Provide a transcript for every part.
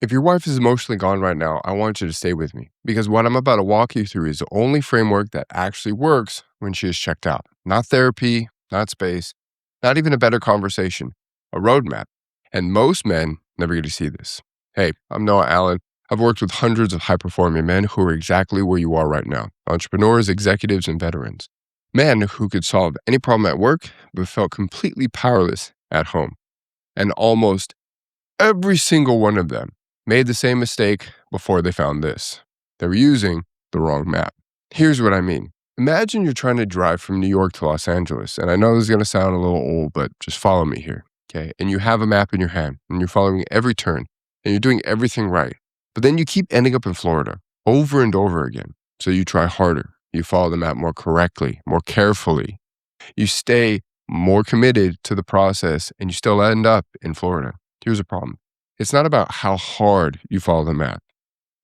If your wife is emotionally gone right now, I want you to stay with me because what I'm about to walk you through is the only framework that actually works when she is checked out. Not therapy, not space, not even a better conversation, a roadmap. And most men never get to see this. Hey, I'm Noah Allen. I've worked with hundreds of high performing men who are exactly where you are right now, entrepreneurs, executives, and veterans. Men who could solve any problem at work but felt completely powerless at home. And almost every single one of them made the same mistake before they found this. They were using the wrong map. Here's what I mean. Imagine you're trying to drive from New York to Los Angeles. And I know this is going to sound a little old, but just follow me here. Okay. And you have a map in your hand and you're following every turn and you're doing everything right. But then you keep ending up in Florida over and over again. So you try harder. You follow the map more correctly, more carefully. You stay more committed to the process and you still end up in Florida. Here's the problem. It's not about how hard you follow the map.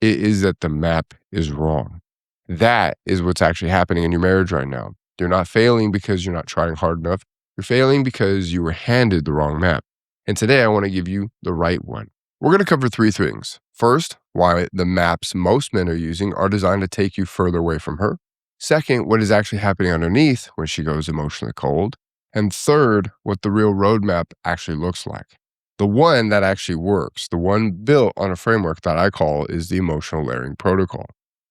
It is that the map is wrong. That is what's actually happening in your marriage right now. You're not failing because you're not trying hard enough. You're failing because you were handed the wrong map. And today I want to give you the right one. We're going to cover three things. First, why the maps most men are using are designed to take you further away from her. Second, what is actually happening underneath when she goes emotionally cold. And third, what the real roadmap actually looks like. The one that actually works, the one built on a framework that I call is the emotional layering protocol.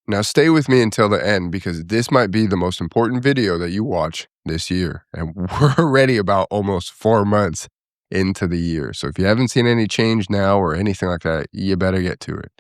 Now stay with me until the end because this might be the most important video that you watch this year. And we're already about almost 4 months into the year. So if you haven't seen any change now or anything like that, you better get to it.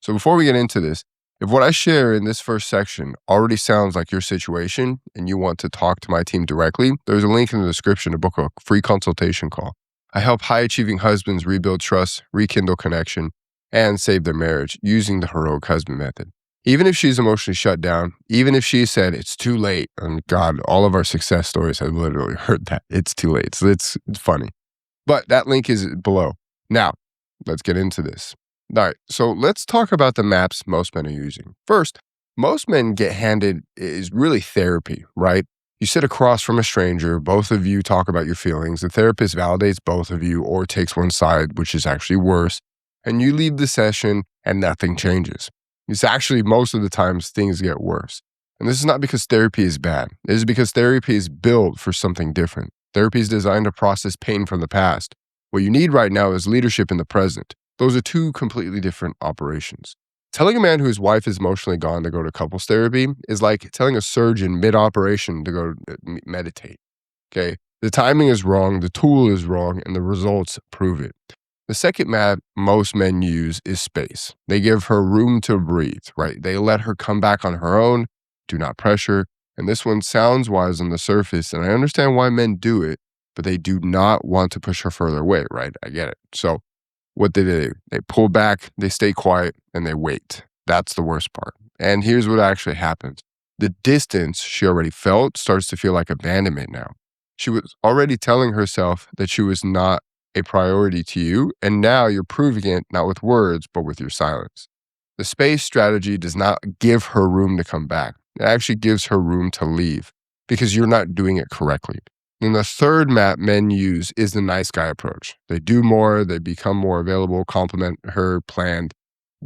So before we get into this, if what I share in this first section already sounds like your situation and you want to talk to my team directly, there's a link in the description to book a free consultation call. I help high-achieving husbands rebuild trust, rekindle connection, and save their marriage using the heroic husband method. Even if she's emotionally shut down, even if she said it's too late, and God, all of our success stories have literally heard that. It's too late. So it's funny. But that link is below. Now, let's get into this. All right, so let's talk about the maps most men are using. First, most men get handed is really therapy, right? You sit across from a stranger, both of you talk about your feelings, the therapist validates both of you or takes one side, which is actually worse, and you leave the session and nothing changes. It's actually most of the times things get worse. And this is not because therapy is bad. This is because therapy is built for something different. Therapy is designed to process pain from the past. What you need right now is leadership in the present. Those are two completely different operations. Telling a man whose wife is emotionally gone to go to couples therapy is like telling a surgeon mid-operation to go meditate, okay? The timing is wrong, the tool is wrong, and the results prove it. The second map most men use is space. They give her room to breathe, right? They let her come back on her own, do not pressure. And this one sounds wise on the surface, and I understand why men do it, but they do not want to push her further away, right? I get it. So what do? They pull back, they stay quiet, and they wait. That's the worst part. And here's what actually happens. The distance she already felt starts to feel like abandonment now. She was already telling herself that she was not a priority to you, and now you're proving it not with words, but with your silence. The space strategy does not give her room to come back. It actually gives her room to leave because you're not doing it correctly. And the third map men use is the nice guy approach. They do more, they become more available, compliment her planned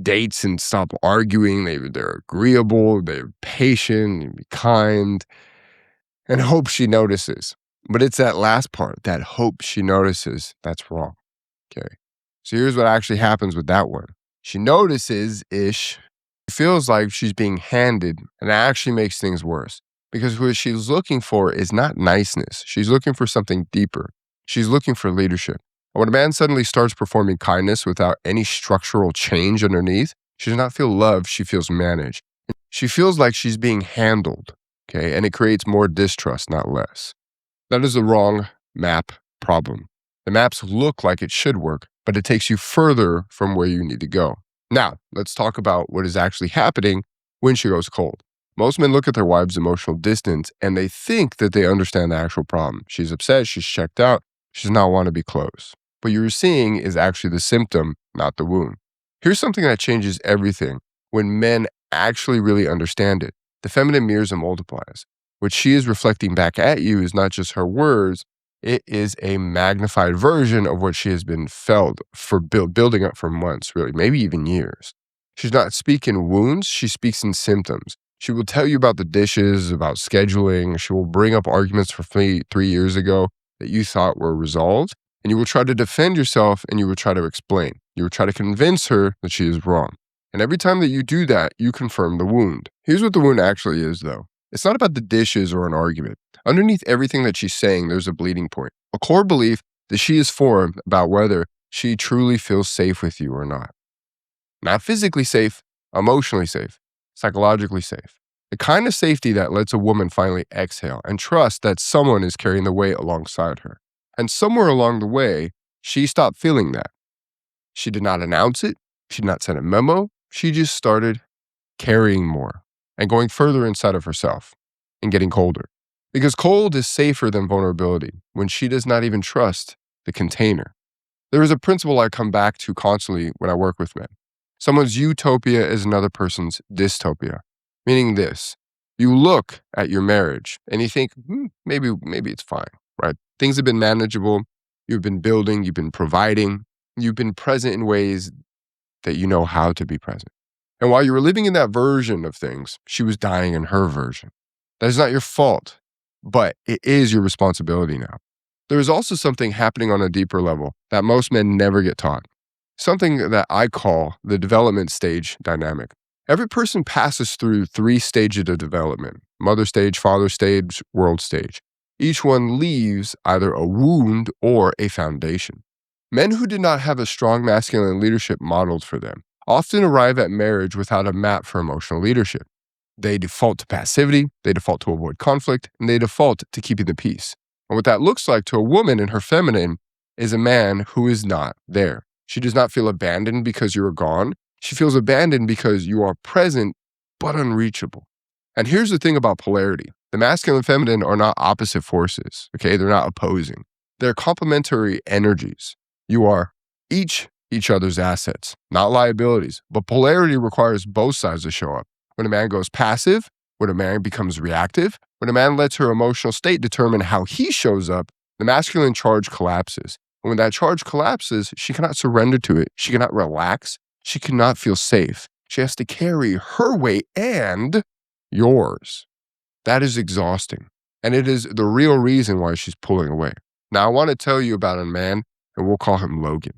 dates and stop arguing. They're agreeable, they're patient, and be kind, and hope she notices. But it's that last part, that hope she notices, that's wrong. Okay. So here's what actually happens with that one. She notices-ish. It feels like she's being handed, and it actually makes things worse. Because what she's looking for is not niceness. She's looking for something deeper. She's looking for leadership. And when a man suddenly starts performing kindness without any structural change underneath, she does not feel loved, she feels managed. She feels like she's being handled, okay? And it creates more distrust, not less. That is the wrong map problem. The maps look like it should work, but it takes you further from where you need to go. Now, let's talk about what is actually happening when she goes cold. Most men look at their wife's emotional distance and they think that they understand the actual problem. She's upset, she's checked out, she does not want to be close. What you're seeing is actually the symptom, not the wound. Here's something that changes everything when men actually really understand it. The feminine mirrors and multiplies. What she is reflecting back at you is not just her words, It is a magnified version of what she has been felt for building up for months, really, maybe even years. She's not speaking wounds, she speaks in symptoms. She will tell you about the dishes, about scheduling. She will bring up arguments from 3 years ago that you thought were resolved, and you will try to defend yourself and you will try to explain. You will try to convince her that she is wrong. And every time that you do that, you confirm the wound. Here's what the wound actually is, though. It's not about the dishes or an argument. Underneath everything that she's saying, there's a bleeding point, a core belief that she is formed about whether she truly feels safe with you or not. Not physically safe, emotionally safe, psychologically safe. The kind of safety that lets a woman finally exhale and trust that someone is carrying the weight alongside her. And somewhere along the way, she stopped feeling that. She did not announce it. She did not send a memo. She just started carrying more and going further inside of herself and getting colder. Because cold is safer than vulnerability when she does not even trust the container. There is a principle I come back to constantly when I work with men. Someone's utopia is another person's dystopia. Meaning this, you look at your marriage and you think, maybe it's fine, right? Things have been manageable. You've been building, you've been providing, you've been present in ways that you know how to be present. And while you were living in that version of things, she was dying in her version. That is not your fault, but it is your responsibility now. There is also something happening on a deeper level that most men never get taught. Something that I call the development stage dynamic. Every person passes through 3 stages of development: mother stage, father stage, world stage. Each one leaves either a wound or a foundation. Men who did not have a strong masculine leadership modeled for them often arrive at marriage without a map for emotional leadership. They default to passivity, they default to avoid conflict, and they default to keeping the peace. And what that looks like to a woman in her feminine is a man who is not there. She does not feel abandoned because you are gone. She feels abandoned because you are present but unreachable. And here's the thing about polarity. The masculine and feminine are not opposite forces, okay? They're not opposing. They're complementary energies. You are each other's assets, not liabilities. But polarity requires both sides to show up. When a man goes passive, when a man becomes reactive, when a man lets her emotional state determine how he shows up, the masculine charge collapses. And when that charge collapses, she cannot surrender to it. She cannot relax. She cannot feel safe. She has to carry her weight and yours. That is exhausting. And it is the real reason why she's pulling away. Now, I want to tell you about a man, and we'll call him Logan.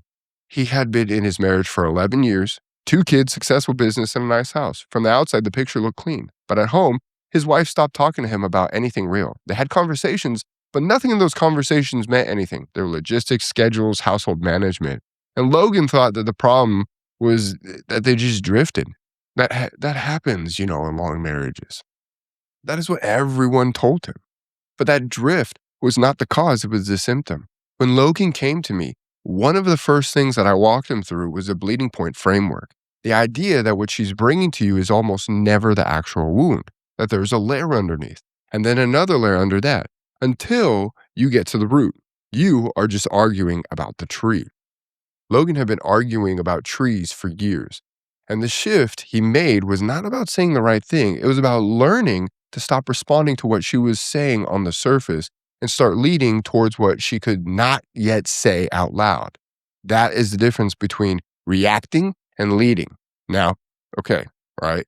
He had been in his marriage for 11 years, 2 kids, successful business, and a nice house. From the outside, the picture looked clean. But at home, his wife stopped talking to him about anything real. They had conversations, but nothing in those conversations meant anything. They were logistics, schedules, household management. And Logan thought that the problem was that they just drifted. That happens, in long marriages. That is what everyone told him. But that drift was not the cause, it was the symptom. When Logan came to me, one of the first things that I walked him through was a bleeding point framework. The idea that what she's bringing to you is almost never the actual wound, that there's a layer underneath, and then another layer under that, until you get to the root. You are just arguing about the tree. Logan had been arguing about trees for years, and the shift he made was not about saying the right thing. It was about learning to stop responding to what she was saying on the surface and start leading towards what she could not yet say out loud. That is the difference between reacting and leading. Now, okay, right?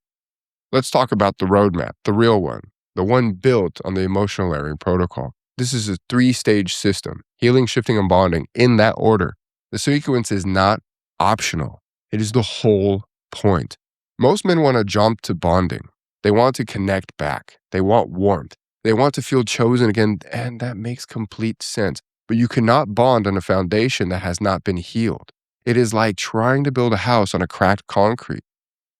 Let's talk about the roadmap, the real one, the one built on the emotional layering protocol. This is a 3-stage system, healing, shifting, and bonding in that order. The sequence is not optional. It is the whole point. Most men want to jump to bonding. They want to connect back. They want warmth. They want to feel chosen again, and that makes complete sense. But you cannot bond on a foundation that has not been healed. It is like trying to build a house on a cracked concrete.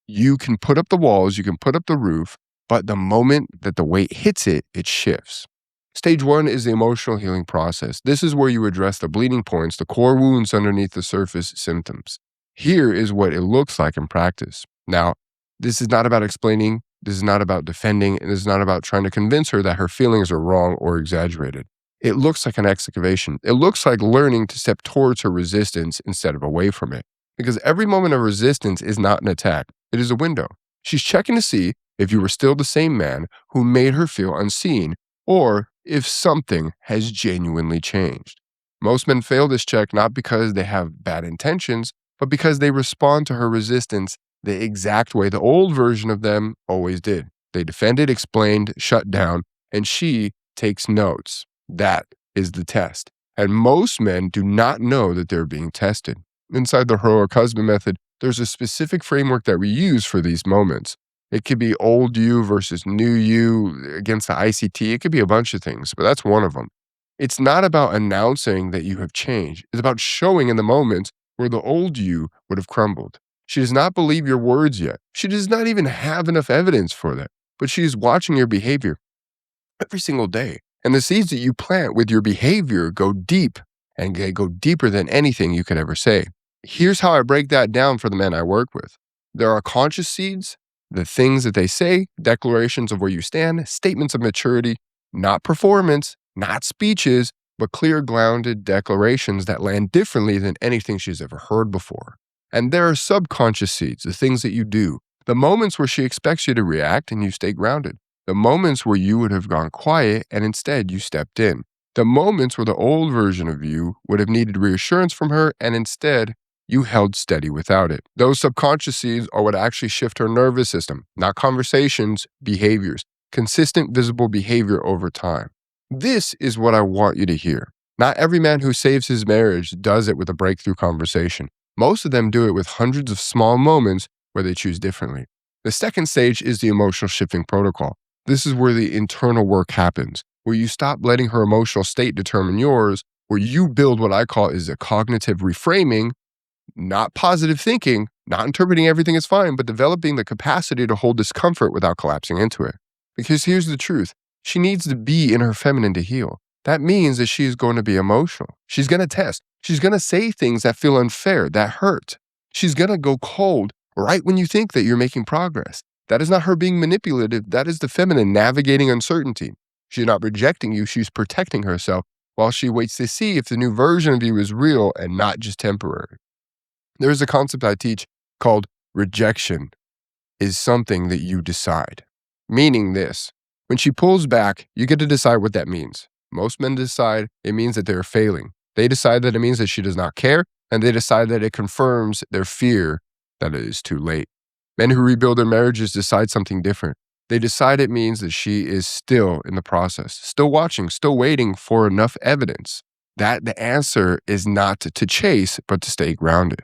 You can put up the walls, you can put up the roof, but the moment that the weight hits it, it shifts. Stage 1 is the emotional healing process. This is where you address the bleeding points, the core wounds underneath the surface symptoms. Here is what it looks like in practice. Now, this is not about explaining. This is not about defending, and this is not about trying to convince her that her feelings are wrong or exaggerated. It looks like an excavation. It looks like learning to step towards her resistance instead of away from it. Because every moment of resistance is not an attack. It is a window. She's checking to see if you were still the same man who made her feel unseen, or if something has genuinely changed. Most men fail this check not because they have bad intentions, but because they respond to her resistance the exact way the old version of them always did. They defended, explained, shut down, and she takes notes. That is the test. And most men do not know that they're being tested. Inside the heroic husband method, there's a specific framework that we use for these moments. It could be old you versus new you against the ICT. It could be a bunch of things, but that's one of them. It's not about announcing that you have changed. It's about showing in the moments where the old you would have crumbled. She does not believe your words yet. She does not even have enough evidence for that, but she is watching your behavior every single day. And the seeds that you plant with your behavior go deep, and they go deeper than anything you could ever say. Here's how I break that down for the men I work with. There are conscious seeds, the things that they say, declarations of where you stand, statements of maturity, not performance, not speeches, but clear, grounded declarations that land differently than anything she's ever heard before. And there are subconscious seeds, the things that you do, the moments where she expects you to react and you stay grounded, the moments where you would have gone quiet and instead you stepped in, the moments where the old version of you would have needed reassurance from her and instead you held steady without it. Those subconscious seeds are what actually shift her nervous system, not conversations, behaviors, consistent visible behavior over time. This is what I want you to hear. Not every man who saves his marriage does it with a breakthrough conversation. Most of them do it with hundreds of small moments where they choose differently. The second stage is the emotional shifting protocol. This is where the internal work happens, where you stop letting her emotional state determine yours, where you build what I call is a cognitive reframing, not positive thinking, not interpreting everything as fine, but developing the capacity to hold discomfort without collapsing into it. Because here's the truth. She needs to be in her feminine to heal. That means that she is going to be emotional. She's going to test. She's going to say things that feel unfair, that hurt. She's going to go cold right when you think that you're making progress. That is not her being manipulative. That is the feminine navigating uncertainty. She's not rejecting you. She's protecting herself while she waits to see if the new version of you is real and not just temporary. There is a concept I teach called rejection is something that you decide. Meaning this, when she pulls back, you get to decide what that means. Most men decide it means that they're failing. They decide that it means that she does not care, and they decide that it confirms their fear that it is too late. Men who rebuild their marriages decide something different. They decide it means that she is still in the process, still watching, still waiting for enough evidence that the answer is not to chase, but to stay grounded.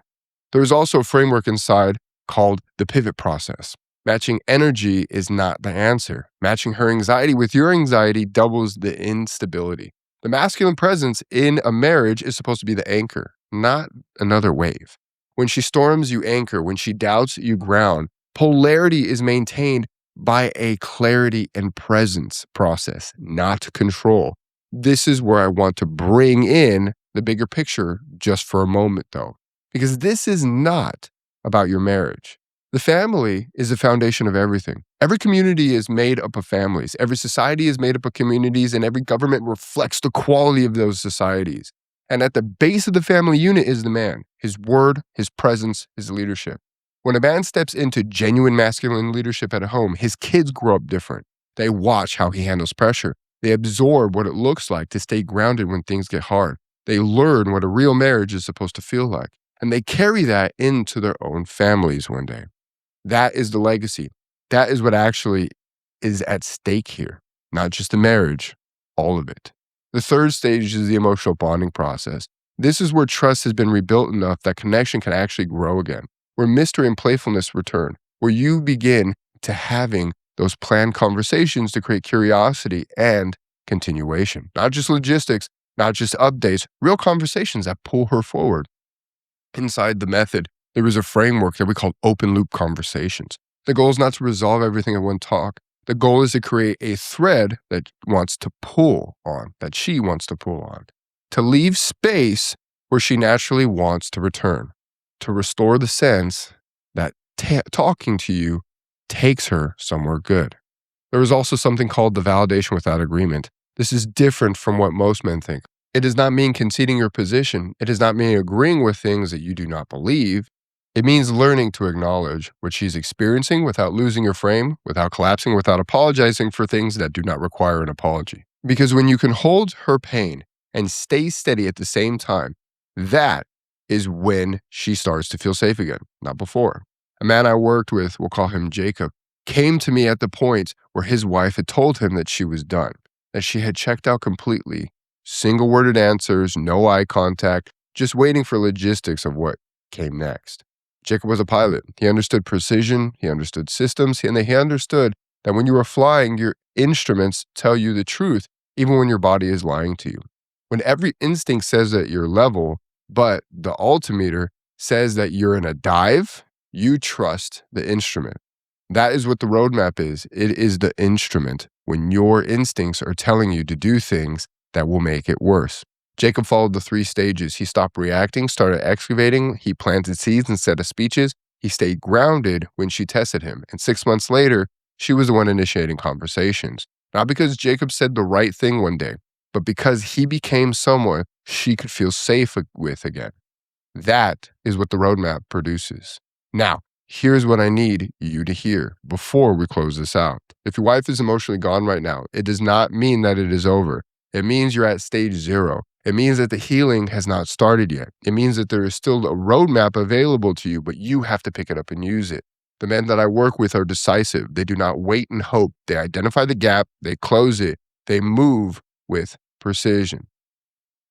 There is also a framework inside called the pivot process. Matching energy is not the answer. Matching her anxiety with your anxiety doubles the instability. The masculine presence in a marriage is supposed to be the anchor, not another wave. When she storms, you anchor. When she doubts, you ground. Polarity is maintained by a clarity and presence process, not control. This is where I want to bring in the bigger picture just for a moment, though, because this is not about your marriage. The family is the foundation of everything. Every community is made up of families. Every society is made up of communities, and every government reflects the quality of those societies. And at the base of the family unit is the man, his word, his presence, his leadership. When a man steps into genuine masculine leadership at home, his kids grow up different. They watch how he handles pressure. They absorb what it looks like to stay grounded when things get hard. They learn what a real marriage is supposed to feel like. And they carry that into their own families one day. That is the legacy. That is what actually is at stake here. Not just the marriage, all of it. The third stage is the emotional bonding process. This is where trust has been rebuilt enough that connection can actually grow again, where mystery and playfulness return, where you begin to having those planned conversations to create curiosity and continuation. Not just logistics, not just updates, real conversations that pull her forward. Inside the method, there is a framework that we call open loop conversations. The goal is not to resolve everything in one talk. The goal is to create a thread that wants to pull on, that she wants to pull on, to leave space where she naturally wants to return, to restore the sense that talking to you takes her somewhere good. There is also something called the validation without agreement. This is different from what most men think. It does not mean conceding your position. It does not mean agreeing with things that you do not believe. It means learning to acknowledge what she's experiencing without losing your frame, without collapsing, without apologizing for things that do not require an apology. Because when you can hold her pain and stay steady at the same time, that is when she starts to feel safe again, not before. A man I worked with, we'll call him Jacob, came to me at the point where his wife had told him that she was done, that she had checked out completely, single worded answers, no eye contact, just waiting for logistics of what came next. Jacob was a pilot. He understood precision, he understood systems, and he understood that when you are flying, your instruments tell you the truth, even when your body is lying to you. When every instinct says that you're level, but the altimeter says that you're in a dive, you trust the instrument. That is what the roadmap is. It is the instrument when your instincts are telling you to do things that will make it worse. Jacob followed the 3 stages. He stopped reacting, started excavating, he planted seeds instead of speeches. He stayed grounded when she tested him. And 6 months later, she was the one initiating conversations. Not because Jacob said the right thing one day, but because he became someone she could feel safe with again. That is what the roadmap produces. Now, here's what I need you to hear before we close this out. If your wife is emotionally gone right now, it does not mean that it is over. It means you're at stage 0. It means that the healing has not started yet. It means that there is still a roadmap available to you, but you have to pick it up and use it. The men that I work with are decisive. They do not wait and hope. They identify the gap, they close it, they move with precision.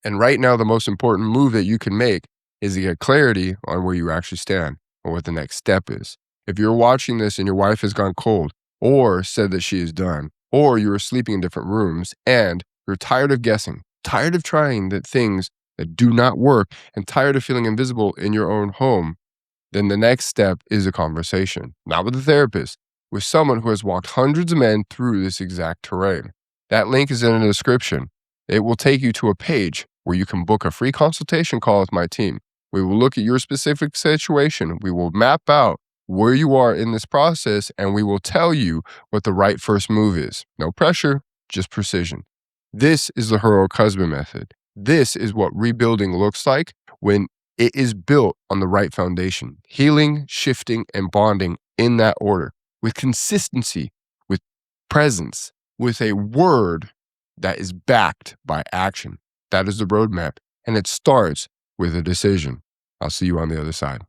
And right now, the most important move that you can make is to get clarity on where you actually stand or what the next step is. If you're watching this and your wife has gone cold or said that she is done, or you are sleeping in different rooms and you're tired of guessing, tired of trying the things that do not work, and tired of feeling invisible in your own home, then the next step is a conversation, not with a therapist, with someone who has walked hundreds of men through this exact terrain. That link is in the description. It will take you to a page where you can book a free consultation call with my team. We will look at your specific situation. We will map out where you are in this process, and we will tell you what the right first move is. No pressure, just precision. This is the heroic husband method. This is what rebuilding looks like when it is built on the right foundation. Healing, shifting, and bonding in that order, with consistency, with presence, with a word that is backed by action. That is the roadmap, and it starts with a decision. I'll see you on the other side.